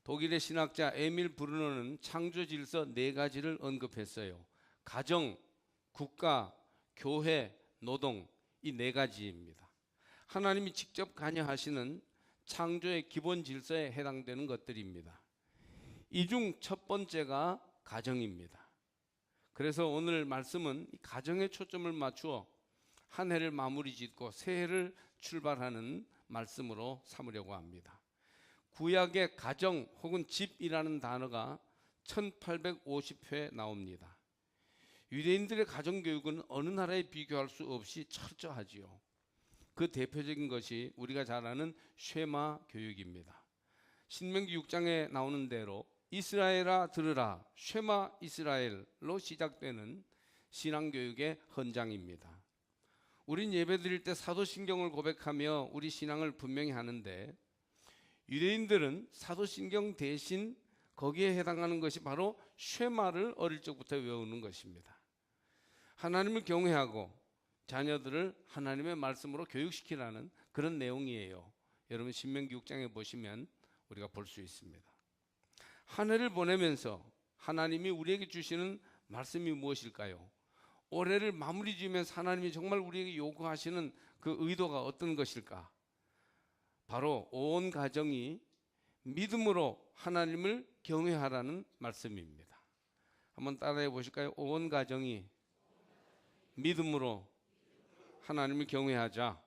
독일의 신학자 에밀 브루너는 창조 질서 네 가지를 언급했어요. 가정, 국가, 교회, 노동, 이 네 가지입니다. 하나님이 직접 관여하시는 창조의 기본 질서에 해당되는 것들입니다. 이 중 첫 번째가 가정입니다. 그래서 오늘 말씀은 이 가정에 초점을 맞추어 한 해를 마무리 짓고 새 해를 출발하는 말씀으로 삼으려고 합니다. 구약의 가정 혹은 집이라는 단어가 1850회 나옵니다. 유대인들의 가정교육은 어느 나라에 비교할 수 없이 철저하지요. 그 대표적인 것이 우리가 잘 아는 쉐마 교육입니다. 신명기 6장에 나오는 대로 이스라엘아 들으라 쉐마 이스라엘로 시작되는 신앙교육의 헌장입니다. 우린 예배드릴 때 사도신경을 고백하며 우리 신앙을 분명히 하는데 유대인들은 사도신경 대신 거기에 해당하는 것이 바로 쉐마를 어릴 적부터 외우는 것입니다. 하나님을 경외하고 자녀들을 하나님의 말씀으로 교육시키라는 그런 내용이에요. 여러분 신명기 6장에 보시면 우리가 볼 수 있습니다. 한 해를 보내면서 하나님이 우리에게 주시는 말씀이 무엇일까요? 올해를 마무리 지으면서 하나님이 정말 우리에게 요구하시는 그 의도가 어떤 것일까? 바로 온 가정이 믿음으로 하나님을 경외하라는 말씀입니다. 한번 따라해 보실까요? 온 가정이 믿음으로 하나님을 경외하자.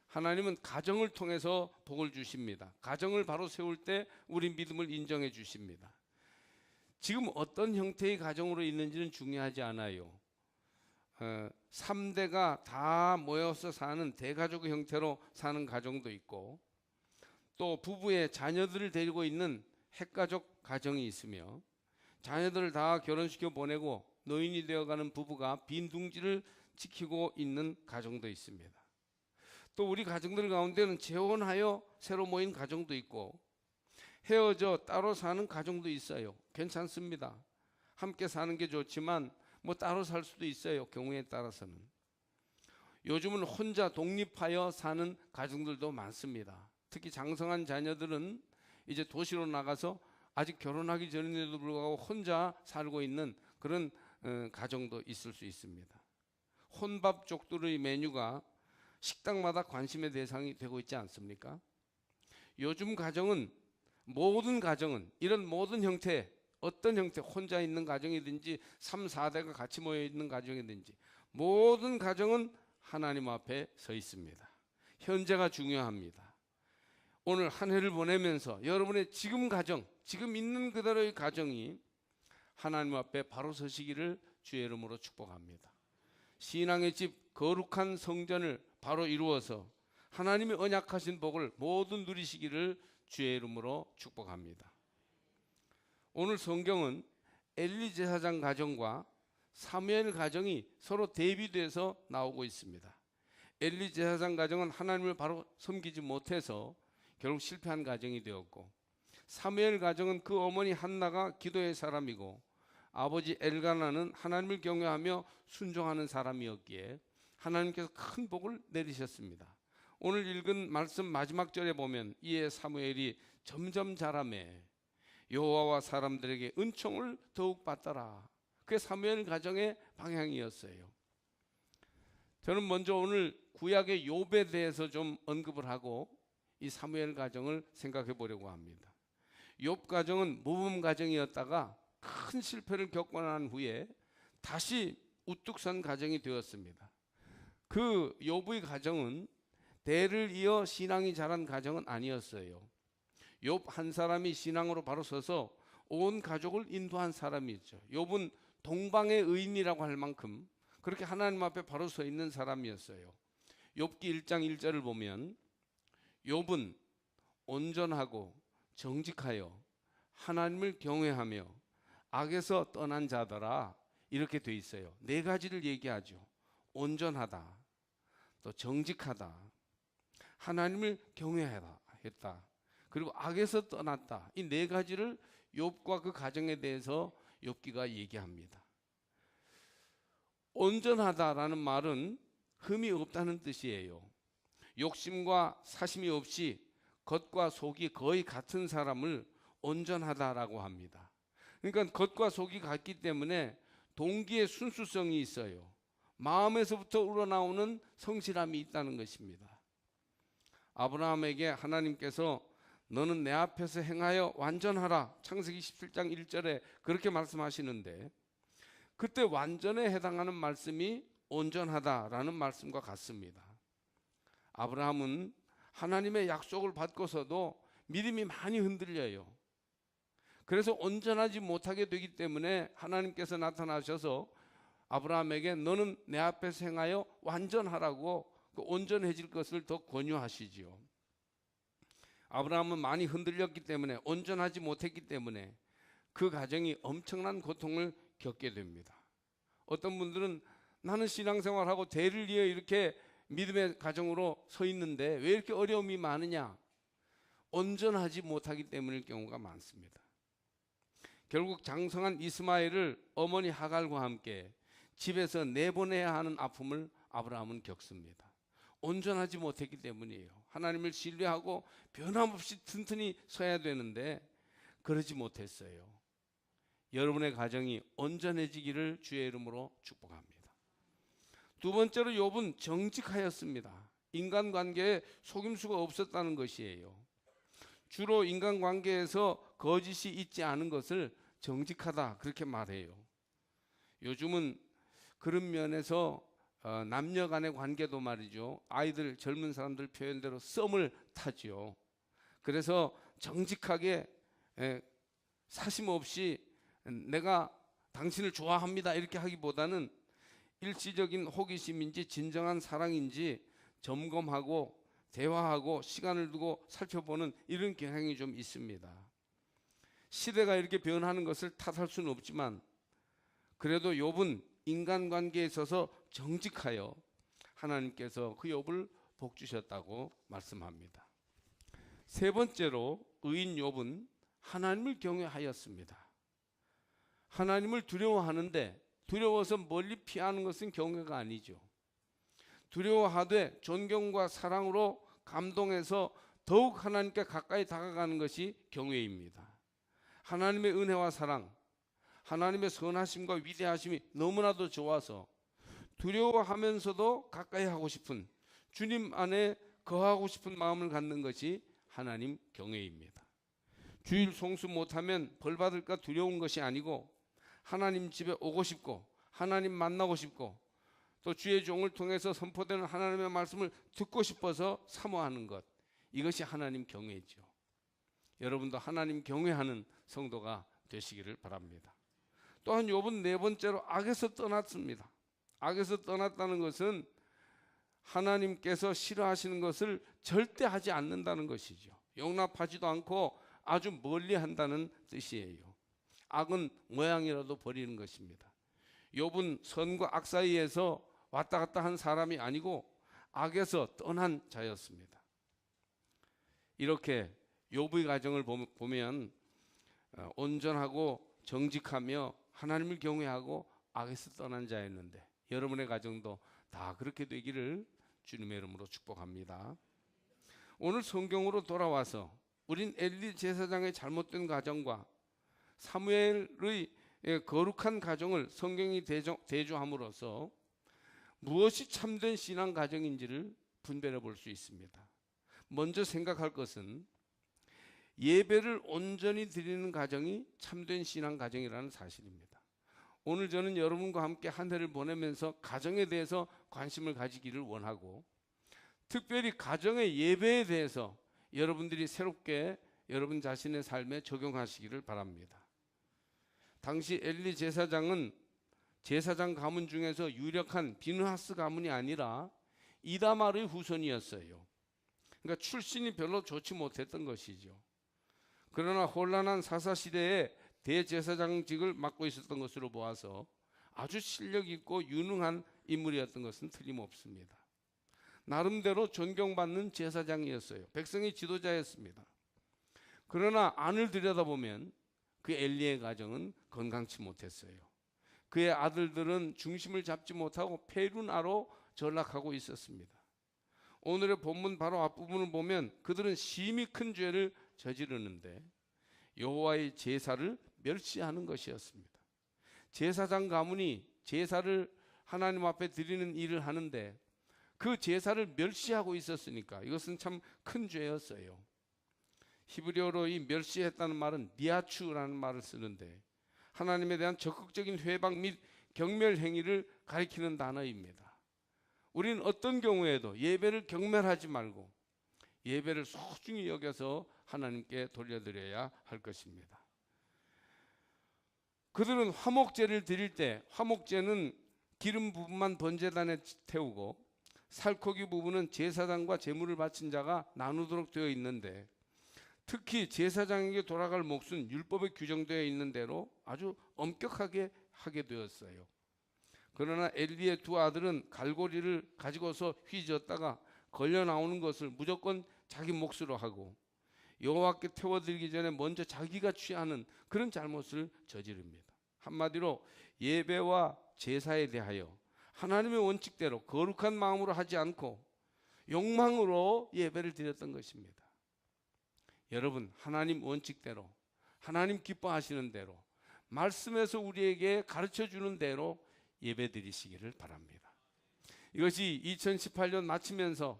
하나님은 가정을 통해서 복을 주십니다. 가정을 바로 세울 때 우리 믿음을 인정해 주십니다. 지금 어떤 형태의 가정으로 있는지는 중요하지 않아요. 3대가 다 모여서 사는 대가족 형태로 사는 가정도 있고 또 부부의 자녀들을 데리고 있는 핵가족 가정이 있으며 자녀들을 다 결혼시켜 보내고 노인이 되어가는 부부가 빈둥지를 지키고 있는 가정도 있습니다. 또 우리 가정들 가운데는 재혼하여 새로 모인 가정도 있고 헤어져 따로 사는 가정도 있어요. 괜찮습니다. 함께 사는 게 좋지만 뭐 따로 살 수도 있어요. 경우에 따라서는. 요즘은 혼자 독립하여 사는 가정들도 많습니다. 특히 장성한 자녀들은 이제 도시로 나가서 아직 결혼하기 전인데도 불구하고 혼자 살고 있는 그런 가정도 있을 수 있습니다. 혼밥 족들의 메뉴가 식당마다 관심의 대상이 되고 있지 않습니까? 요즘 가정은 모든 가정은 이런 모든 형태 어떤 형태 혼자 있는 가정이든지 3, 4대가 같이 모여 있는 가정이든지 모든 가정은 하나님 앞에 서 있습니다. 현재가 중요합니다. 오늘 한 해를 보내면서 여러분의 지금 가정, 지금 있는 그대로의 가정이 하나님 앞에 바로 서시기를 주의 이름으로 축복합니다. 신앙의 집 거룩한 성전을 바로 이루어서 하나님의 언약하신 복을 모두 누리시기를 주의 이름으로 축복합니다. 오늘 성경은 엘리 제사장 가정과 사무엘 가정이 서로 대비돼서 나오고 있습니다. 엘리 제사장 가정은 하나님을 바로 섬기지 못해서 결국 실패한 가정이 되었고 사무엘 가정은 그 어머니 한나가 기도의 사람이고 아버지 엘가나는 하나님을 경외하며 순종하는 사람이었기에 하나님께서 큰 복을 내리셨습니다. 오늘 읽은 말씀 마지막 절에 보면 이에 사무엘이 점점 자라매 여호와와 사람들에게 은총을 더욱 받더라. 그게 사무엘 가정의 방향이었어요. 저는 먼저 오늘 구약의 욥에 대해서 좀 언급을 하고 이 사무엘 가정을 생각해 보려고 합니다. 욥 가정은 모범 가정이었다가 큰 실패를 겪고 난 후에 다시 우뚝 선 가정이 되었습니다. 그 욥의 가정은 대를 이어 신앙이 자란 가정은 아니었어요. 욥 한 사람이 신앙으로 바로 서서 온 가족을 인도한 사람이었죠. 욥은 동방의 의인이라고 할 만큼 그렇게 하나님 앞에 바로 서 있는 사람이었어요. 욥기 1장 1절을 보면 욥은 온전하고 정직하여 하나님을 경외하며 악에서 떠난 자더라 이렇게 돼 있어요. 네 가지를 얘기하죠. 온전하다, 또 정직하다, 하나님을 경외했다, 그리고 악에서 떠났다. 이 네 가지를 욥과 그 가정에 대해서 욥기가 얘기합니다. 온전하다라는 말은 흠이 없다는 뜻이에요. 욕심과 사심이 없이 겉과 속이 거의 같은 사람을 온전하다라고 합니다. 그러니까 겉과 속이 같기 때문에 동기의 순수성이 있어요. 마음에서부터 우러나오는 성실함이 있다는 것입니다. 아브라함에게 하나님께서 너는 내 앞에서 행하여 완전하라, 창세기 17장 1절에 그렇게 말씀하시는데, 그때 완전에 해당하는 말씀이 온전하다라는 말씀과 같습니다. 아브라함은 하나님의 약속을 받고서도 믿음이 많이 흔들려요. 그래서 온전하지 못하게 되기 때문에 하나님께서 나타나셔서 아브라함에게 너는 내 앞에서 행하여 완전하라고, 그 온전해질 것을 더 권유하시지요. 아브라함은 많이 흔들렸기 때문에, 온전하지 못했기 때문에 그 가정이 엄청난 고통을 겪게 됩니다. 어떤 분들은 나는 신앙생활하고 대를 이어 이렇게 믿음의 가정으로 서 있는데 왜 이렇게 어려움이 많으냐? 온전하지 못하기 때문일 경우가 많습니다. 결국 장성한 이스마엘을 어머니 하갈과 함께 집에서 내보내야 하는 아픔을 아브라함은 겪습니다. 온전하지 못했기 때문이에요. 하나님을 신뢰하고 변함없이 튼튼히 서야 되는데 그러지 못했어요. 여러분의 가정이 온전해지기를 주의 이름으로 축복합니다. 두 번째로 욥은 정직하였습니다. 인간관계에 속임수가 없었다는 것이에요. 주로 인간관계에서 거짓이 있지 않은 것을 정직하다 그렇게 말해요. 요즘은 그런 면에서 남녀 간의 관계도 말이죠, 아이들 젊은 사람들 표현대로 썸을 타죠. 그래서 정직하게 사심 없이 내가 당신을 좋아합니다 이렇게 하기보다는 일시적인 호기심인지 진정한 사랑인지 점검하고 대화하고 시간을 두고 살펴보는 이런 경향이 좀 있습니다. 시대가 이렇게 변하는 것을 탓할 수는 없지만 그래도 욥은 인간관계에 있어서 정직하여 하나님께서 그 욥을 복 주셨다고 말씀합니다. 세 번째로 의인 욥은 하나님을 경외하였습니다. 하나님을 두려워하는데 두려워서 멀리 피하는 것은 경외가 아니죠. 두려워하되 존경과 사랑으로 감동해서 더욱 하나님께 가까이 다가가는 것이 경외입니다. 하나님의 은혜와 사랑, 하나님의 선하심과 위대하심이 너무나도 좋아서 두려워하면서도 가까이 하고 싶은, 주님 안에 거하고 싶은 마음을 갖는 것이 하나님 경외입니다. 주일 송수 못하면 벌 받을까 두려운 것이 아니고 하나님 집에 오고 싶고 하나님 만나고 싶고 또 주의 종을 통해서 선포되는 하나님의 말씀을 듣고 싶어서 사모하는 것, 이것이 하나님 경외죠. 여러분도 하나님 경외하는 성도가 되시기를 바랍니다. 또한 욥은 네 번째로 악에서 떠났습니다. 악에서 떠났다는 것은 하나님께서 싫어하시는 것을 절대 하지 않는다는 것이죠. 용납하지도 않고 아주 멀리 한다는 뜻이에요. 악은 모양이라도 버리는 것입니다. 욥은 선과 악 사이에서 왔다 갔다 한 사람이 아니고 악에서 떠난 자였습니다. 이렇게 욥의 가정을 보면 온전하고 정직하며 하나님을 경외하고 악에서 떠난 자였는데 여러분의 가정도 다 그렇게 되기를 주님의 이름으로 축복합니다. 오늘 성경으로 돌아와서 우린 엘리 제사장의 잘못된 가정과 사무엘의 거룩한 가정을 성경이 대조함으로써 무엇이 참된 신앙 가정인지를 분별해 볼 수 있습니다. 먼저 생각할 것은 예배를 온전히 드리는 가정이 참된 신앙 가정이라는 사실입니다. 오늘 저는 여러분과 함께 한 해를 보내면서 가정에 대해서 관심을 가지기를 원하고 특별히 가정의 예배에 대해서 여러분들이 새롭게 여러분 자신의 삶에 적용하시기를 바랍니다. 당시 엘리 제사장은 제사장 가문 중에서 유력한 비느하스 가문이 아니라 이다말의 후손이었어요. 그러니까 출신이 별로 좋지 못했던 것이죠. 그러나 혼란한 사사시대에 대제사장직을 맡고 있었던 것으로 보아서 아주 실력 있고 유능한 인물이었던 것은 틀림없습니다. 나름대로 존경받는 제사장이었어요. 백성의 지도자였습니다. 그러나 안을 들여다보면 그 엘리의 가정은 건강치 못했어요. 그의 아들들은 중심을 잡지 못하고 페륜아로 전락하고 있었습니다. 오늘의 본문 바로 앞부분을 보면 그들은 심히 큰 죄를 저지르는데 여호와의 제사를 멸시하는 것이었습니다. 제사장 가문이 제사를 하나님 앞에 드리는 일을 하는데 그 제사를 멸시하고 있었으니까 이것은 참 큰 죄였어요. 히브리어로 이 멸시했다는 말은 미아추라는 말을 쓰는데 하나님에 대한 적극적인 회방 및 경멸 행위를 가리키는 단어입니다. 우리는 어떤 경우에도 예배를 경멸하지 말고 예배를 소중히 여겨서 하나님께 돌려드려야 할 것입니다. 그들은 화목제를 드릴 때 화목제는 기름 부분만 번제단에 태우고 살코기 부분은 제사장과 제물을 바친 자가 나누도록 되어 있는데 특히 제사장에게 돌아갈 몫은 율법에 규정되어 있는 대로 아주 엄격하게 하게 되었어요. 그러나 엘리의 두 아들은 갈고리를 가지고서 휘저었다가 걸려 나오는 것을 무조건 자기 몫으로 하고 여호와께 태워드리기 전에 먼저 자기가 취하는 그런 잘못을 저지릅니다. 한마디로 예배와 제사에 대하여 하나님의 원칙대로 거룩한 마음으로 하지 않고 욕망으로 예배를 드렸던 것입니다. 여러분, 하나님 원칙대로 하나님 기뻐하시는 대로 말씀에서 우리에게 가르쳐주는 대로 예배 드리시기를 바랍니다. 이것이 2018년 마치면서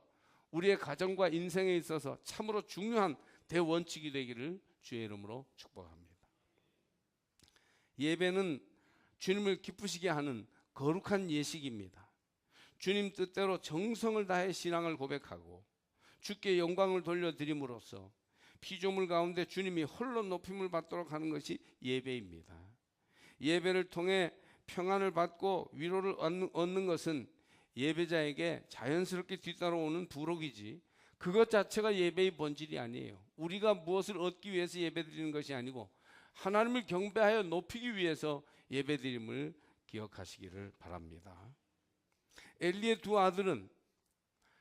우리의 가정과 인생에 있어서 참으로 중요한 대원칙이 되기를 주의 이름으로 축복합니다. 예배는 주님을 기쁘시게 하는 거룩한 예식입니다. 주님 뜻대로 정성을 다해 신앙을 고백하고 주께 영광을 돌려드림으로써 피조물 가운데 주님이 홀로 높임을 받도록 하는 것이 예배입니다. 예배를 통해 평안을 받고 위로를 얻는 것은 예배자에게 자연스럽게 뒤따라오는 부록이지 그것 자체가 예배의 본질이 아니에요. 우리가 무엇을 얻기 위해서 예배드리는 것이 아니고 하나님을 경배하여 높이기 위해서 예배드림을 기억하시기를 바랍니다. 엘리의 두 아들은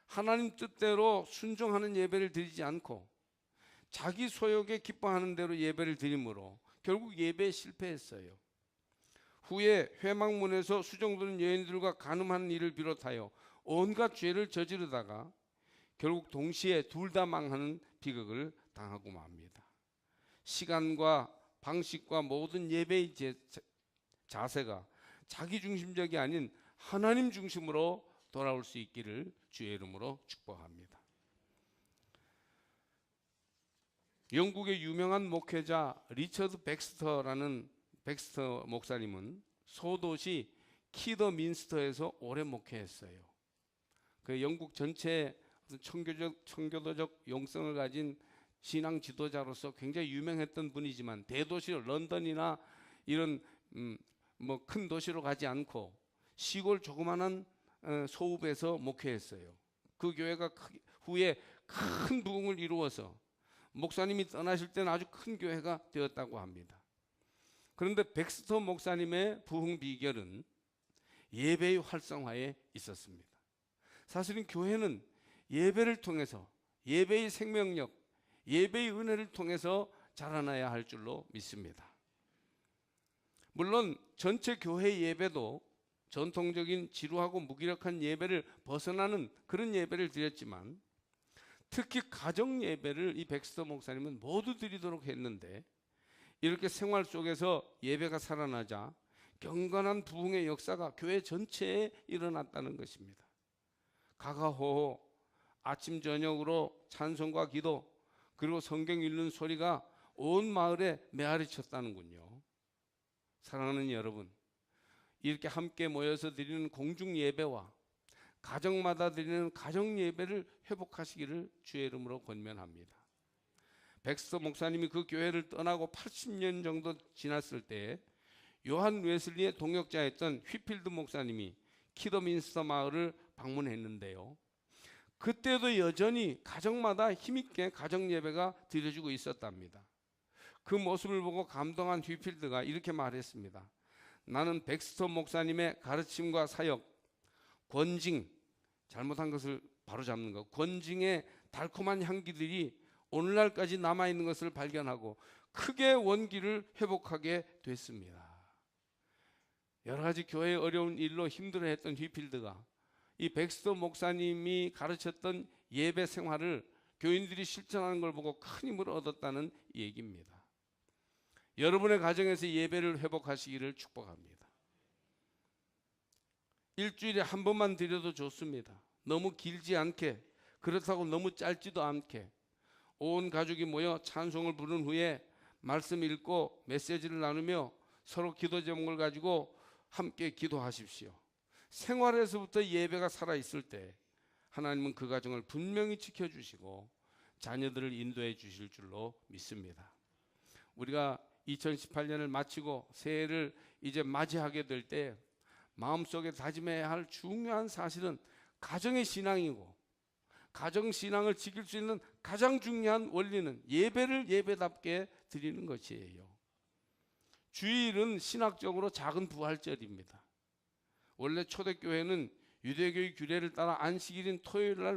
하나님 뜻대로 순종하는 예배를 드리지 않고 자기 소욕에 기뻐하는 대로 예배를 드림으로 결국 예배에 실패했어요. 후에 회막문에서 수종드는 여인들과 간음하는 일을 비롯하여 온갖 죄를 저지르다가 결국 동시에 둘 다 망하는 비극을 당하고 맙니다. 시간과 방식과 모든 예배의 자세가 자기 중심적이 아닌 하나님 중심으로 돌아올 수 있기를 주의 이름으로 축복합니다. 영국의 유명한 목회자 리처드 백스터 목사님은 소도시 키더민스터에서 오래 목회했어요. 그 영국 전체의 청교도적 용성을 가진 신앙 지도자로서 굉장히 유명했던 분이지만 대도시 런던이나 이런 큰 도시로 가지 않고 시골 조그마한 소읍에서 목회했어요. 그 교회가 후에 큰 부흥을 이루어서 목사님이 떠나실 때는 아주 큰 교회가 되었다고 합니다. 그런데 백스터 목사님의 부흥 비결은 예배의 활성화에 있었습니다. 사실은 교회는 예배를 통해서 예배의 생명력, 예배의 은혜를 통해서 자라나야 할 줄로 믿습니다. 물론 전체 교회 예배도 전통적인 지루하고 무기력한 예배를 벗어나는 그런 예배를 드렸지만 특히 가정 예배를 이 백스터 목사님은 모두 드리도록 했는데 이렇게 생활 속에서 예배가 살아나자 경건한 부흥의 역사가 교회 전체에 일어났다는 것입니다. 가가호호, 아침 저녁으로 찬송과 기도 그리고 성경 읽는 소리가 온 마을에 메아리쳤다는군요. 사랑하는 여러분, 이렇게 함께 모여서 드리는 공중 예배와 가정마다 드리는 가정 예배를 회복하시기를 주의 이름으로 권면합니다. 백스터 목사님이 그 교회를 떠나고 80년 정도 지났을 때 요한 웨슬리의 동역자였던 휘필드 목사님이 키더민스터 마을을 방문했는데요. 그때도 여전히 가정마다 힘있게 가정 예배가 드려지고 있었답니다. 그 모습을 보고 감동한 휘필드가 이렇게 말했습니다. 나는 백스터 목사님의 가르침과 사역, 권징, 잘못한 것을 바로잡는 것, 권징의 달콤한 향기들이 오늘날까지 남아있는 것을 발견하고 크게 원기를 회복하게 됐습니다. 여러 가지 교회의 어려운 일로 힘들어했던 휘필드가 이 백스터 목사님이 가르쳤던 예배 생활을 교인들이 실천하는 걸 보고 큰 힘을 얻었다는 얘기입니다. 여러분의 가정에서 예배를 회복하시기를 축복합니다. 일주일에 한 번만 드려도 좋습니다. 너무 길지 않게, 그렇다고 너무 짧지도 않게 온 가족이 모여 찬송을 부른 후에 말씀 읽고 메시지를 나누며 서로 기도 제목을 가지고 함께 기도하십시오. 생활에서부터 예배가 살아있을 때 하나님은 그 가정을 분명히 지켜주시고 자녀들을 인도해 주실 줄로 믿습니다. 우리가 2018년을 마치고 새해를 이제 맞이하게 될 때 마음속에 다짐해야 할 중요한 사실은 가정의 신앙이고, 가정신앙을 지킬 수 있는 가장 중요한 원리는 예배를 예배답게 드리는 것이에요. 주일은 신학적으로 작은 부활절입니다. 원래 초대교회는 유대교의 규례를 따라 안식일인 토요일 날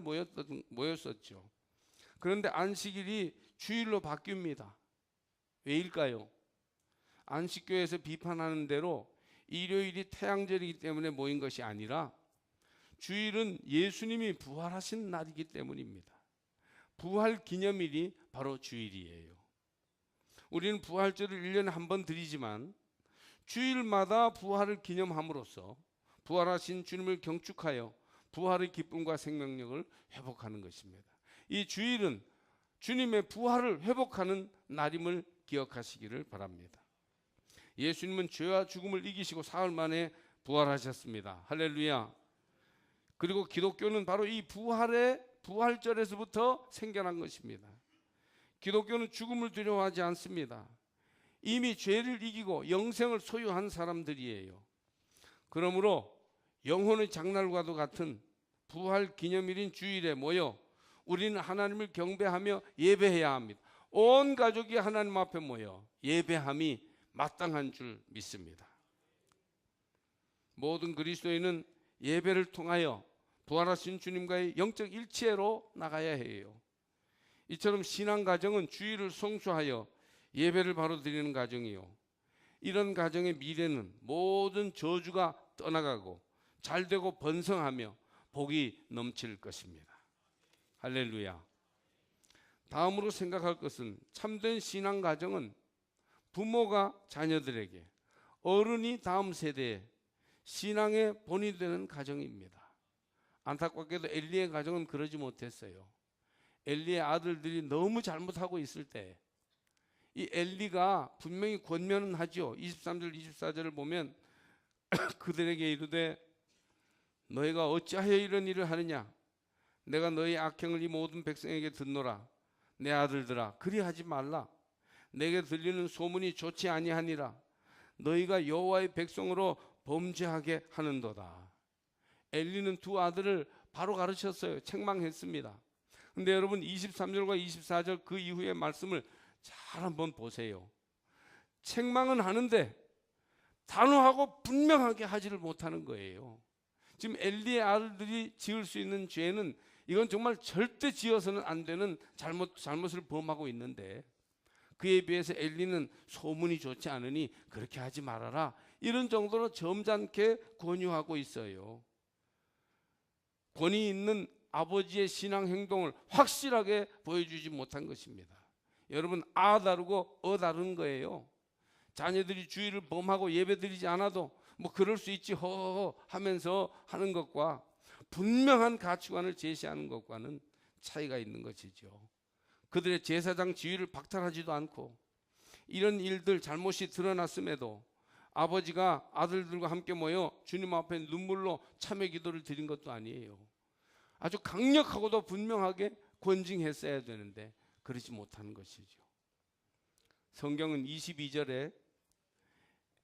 모였었죠. 그런데 안식일이 주일로 바뀝니다. 왜일까요? 안식교에서 비판하는 대로 일요일이 태양절이기 때문에 모인 것이 아니라 주일은 예수님이 부활하신 날이기 때문입니다. 부활 기념일이 바로 주일이에요. 우리는 부활절을 1년에 한 번 드리지만 주일마다 부활을 기념함으로써 부활하신 주님을 경축하여 부활의 기쁨과 생명력을 회복하는 것입니다. 이 주일은 주님의 부활을 회복하는 날임을 기억하시기를 바랍니다. 예수님은 죄와 죽음을 이기시고 사흘 만에 부활하셨습니다. 할렐루야. 그리고 기독교는 바로 이 부활절에서부터 생겨난 것입니다. 기독교는 죽음을 두려워하지 않습니다. 이미 죄를 이기고 영생을 소유한 사람들이에요. 그러므로 영혼의 장날과도 같은 부활 기념일인 주일에 모여 우리는 하나님을 경배하며 예배해야 합니다. 온 가족이 하나님 앞에 모여 예배함이 마땅한 줄 믿습니다. 모든 그리스도인은 예배를 통하여 부활하신 주님과의 영적 일체로 나가야 해요. 이처럼 신앙 가정은 주일을 성수하여 예배를 바로 드리는 가정이요, 이런 가정의 미래는 모든 저주가 떠나가고 잘되고 번성하며 복이 넘칠 것입니다. 할렐루야. 다음으로 생각할 것은 참된 신앙 가정은 부모가 자녀들에게, 어른이 다음 세대에 신앙의 본이 되는 가정입니다. 안타깝게도 엘리의 가정은 그러지 못했어요. 엘리의 아들들이 너무 잘못하고 있을 때 이 엘리가 분명히 권면은 하죠. 23절 24절을 보면 그들에게 이르되 너희가 어찌하여 이런 일을 하느냐, 내가 너희 악행을 이 모든 백성에게 듣노라. 내 아들들아, 그리하지 말라. 내게 들리는 소문이 좋지 아니하니라. 너희가 여호와의 백성으로 범죄하게 하는도다. 엘리는 두 아들을 바로 가르쳤어요. 책망했습니다. 근데 여러분 23절과 24절 그 이후의 말씀을 잘 한번 보세요. 책망은 하는데 단호하고 분명하게 하지를 못하는 거예요. 지금 엘리의 아들들이 지을 수 있는 죄는 이건 정말 절대 지어서는 안 되는 잘못을 범하고 있는데 그에 비해서 엘리는 소문이 좋지 않으니 그렇게 하지 말아라, 이런 정도로 점잖게 권유하고 있어요. 권위 있는 아버지의 신앙 행동을 확실하게 보여주지 못한 것입니다. 여러분, 아 다르고 어 다른 거예요. 자녀들이 주의를 범하고 예배드리지 않아도 뭐 그럴 수 있지 허허허 하면서 하는 것과 분명한 가치관을 제시하는 것과는 차이가 있는 것이죠. 그들의 제사장 지위를 박탈하지도 않고 이런 일들 잘못이 드러났음에도 아버지가 아들들과 함께 모여 주님 앞에 눈물로 참회 기도를 드린 것도 아니에요. 아주 강력하고도 분명하게 권징했어야 되는데 그러지 못하는 것이죠. 성경은 22절에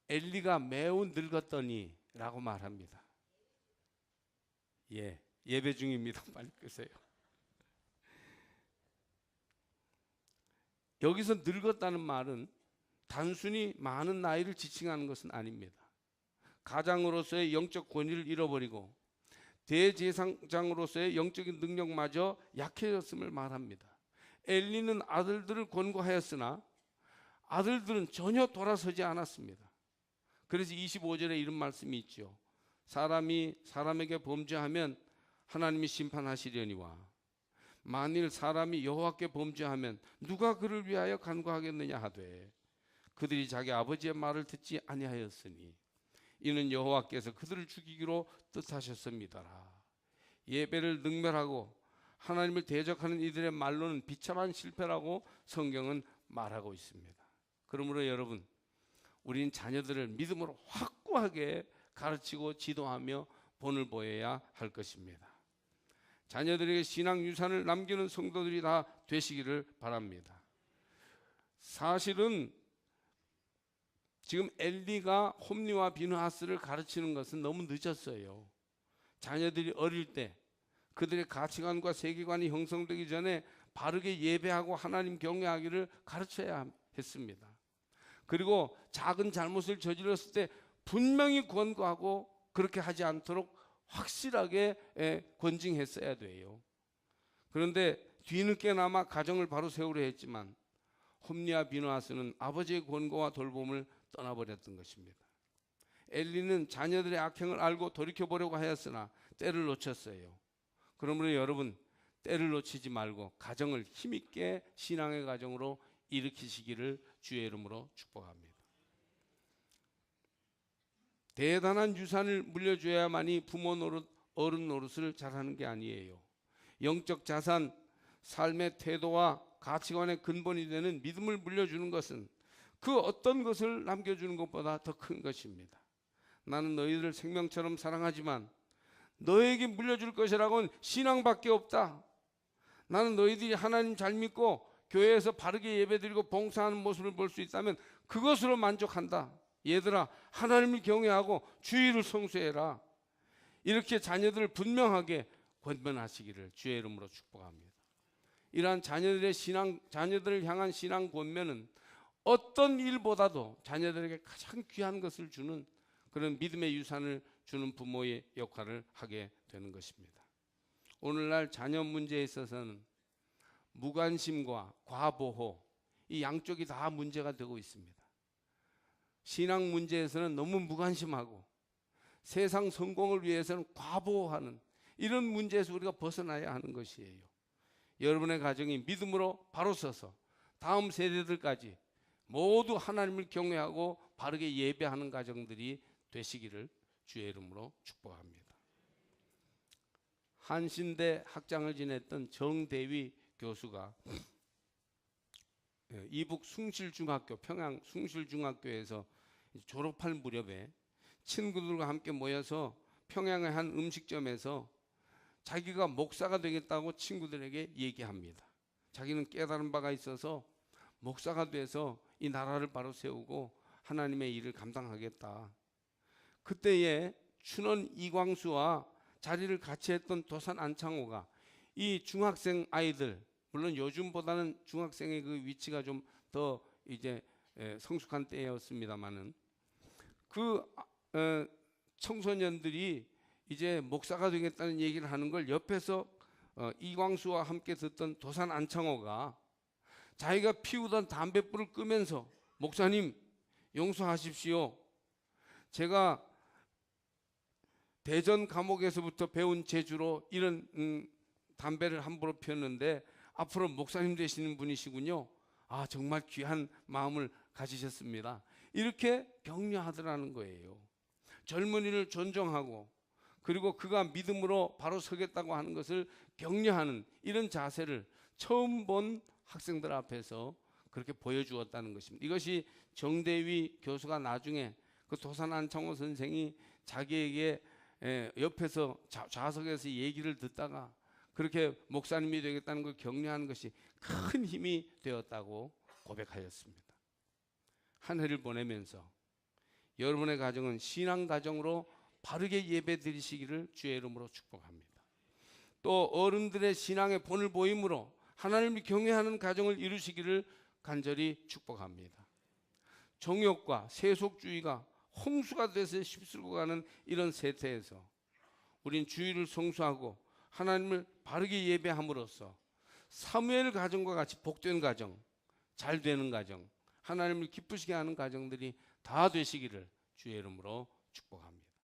엘리가 매우 늙었더니 라고 말합니다. 예배 중입니다. 빨리 끄세요. 여기서 늙었다는 말은 단순히 많은 나이를 지칭하는 것은 아닙니다. 가장으로서의 영적 권위를 잃어버리고 대제사장으로서의 영적인 능력마저 약해졌음을 말합니다. 엘리는 아들들을 권고하였으나 아들들은 전혀 돌아서지 않았습니다. 그래서 25절에 이런 말씀이 있죠. 사람이 사람에게 범죄하면 하나님이 심판하시려니와 만일 사람이 여호와께 범죄하면 누가 그를 위하여 간구하겠느냐 하되 그들이 자기 아버지의 말을 듣지 아니하였으니 이는 여호와께서 그들을 죽이기로 뜻하셨습니다라. 예배를 능멸하고 하나님을 대적하는 이들의 말로는 비참한 실패라고 성경은 말하고 있습니다. 그러므로 여러분, 우린 자녀들을 믿음으로 확고하게 가르치고 지도하며 본을 보여야 할 것입니다. 자녀들에게 신앙 유산을 남기는 성도들이 다 되시기를 바랍니다. 사실은 지금 엘리가 홈리와 비느하스를 가르치는 것은 너무 늦었어요. 자녀들이 어릴 때 그들의 가치관과 세계관이 형성되기 전에 바르게 예배하고 하나님 경외하기를 가르쳐야 했습니다. 그리고 작은 잘못을 저질렀을 때 분명히 권고하고 그렇게 하지 않도록 확실하게 권징했어야 돼요. 그런데 뒤늦게나마 가정을 바로 세우려 했지만 홈리와 비느하스는 아버지의 권고와 돌봄을 떠나버렸던 것입니다. 엘리는 자녀들의 악행을 알고 돌이켜보려고 하였으나 때를 놓쳤어요. 그러므로 여러분, 때를 놓치지 말고 가정을 힘있게 신앙의 가정으로 일으키시기를 주의 이름으로 축복합니다. 대단한 유산을 물려줘야만이 부모 노릇, 어른 노릇을 잘하는 게 아니에요. 영적 자산, 삶의 태도와 가치관의 근본이 되는 믿음을 물려주는 것은 그 어떤 것을 남겨주는 것보다 더 큰 것입니다. 나는 너희들을 생명처럼 사랑하지만 너에게 물려줄 것이라고는 신앙밖에 없다. 나는 너희들이 하나님 잘 믿고 교회에서 바르게 예배드리고 봉사하는 모습을 볼 수 있다면 그것으로 만족한다. 얘들아, 하나님을 경외하고 주의를 성수해라. 이렇게 자녀들을 분명하게 권면하시기를 주의 이름으로 축복합니다. 이러한 자녀들을 향한 신앙 권면은 어떤 일보다도 자녀들에게 가장 귀한 것을 주는 그런 믿음의 유산을 주는 부모의 역할을 하게 되는 것입니다. 오늘날 자녀 문제에 있어서는 무관심과 과보호, 이 양쪽이 다 문제가 되고 있습니다. 신앙 문제에서는 너무 무관심하고 세상 성공을 위해서는 과보호하는 이런 문제에서 우리가 벗어나야 하는 것이에요. 여러분의 가정이 믿음으로 바로 서서 다음 세대들까지 모두 하나님을 경외하고 바르게 예배하는 가정들이 되시기를 주의 이름으로 축복합니다. 한신대 학장을 지냈던 정대위 교수가 이북 숭실중학교, 평양 숭실중학교에서 졸업할 무렵에 친구들과 함께 모여서 평양의 한 음식점에서 자기가 목사가 되겠다고 친구들에게 얘기합니다. 자기는 깨달은 바가 있어서 목사가 돼서 이 나라를 바로 세우고 하나님의 일을 감당하겠다. 그때에 춘원 이광수와 자리를 같이 했던 도산 안창호가 이 중학생 아이들, 물론 요즘보다는 중학생의 그 위치가 좀 더 이제 성숙한 때였습니다만은 그 청소년들이 이제 목사가 되겠다는 얘기를 하는 걸 옆에서 이광수와 함께 듣던 도산 안창호가 자기가 피우던 담뱃불을 끄면서 목사님 용서하십시오. 제가 대전 감옥에서부터 배운 재주로 이런 담배를 함부로 피웠는데 앞으로 목사님 되시는 분이시군요. 아, 정말 귀한 마음을 가지셨습니다. 이렇게 격려하더라는 거예요. 젊은이를 존중하고 그리고 그가 믿음으로 바로 서겠다고 하는 것을 격려하는 이런 자세를 처음 본 학생들 앞에서 그렇게 보여주었다는 것입니다. 이것이 정대위 교수가 나중에 그 도산 안창호 선생이 자기에게 옆에서 좌석에서 얘기를 듣다가 그렇게 목사님이 되겠다는 걸 격려하는 것이 큰 힘이 되었다고 고백하였습니다. 한 해를 보내면서 여러분의 가정은 신앙 가정으로 바르게 예배 드리시기를 주의 이름으로 축복합니다. 또 어른들의 신앙의 본을 보임으로 하나님을 경외하는 가정을 이루시기를 간절히 축복합니다. 정욕과 세속주의가 홍수가 돼서 휩쓸고 가는 이런 세태에서 우린 주의를 성수하고 하나님을 바르게 예배함으로써 사무엘 가정과 같이 복된 가정, 잘 되는 가정, 하나님을 기쁘시게 하는 가정들이 다 되시기를 주의 이름으로 축복합니다.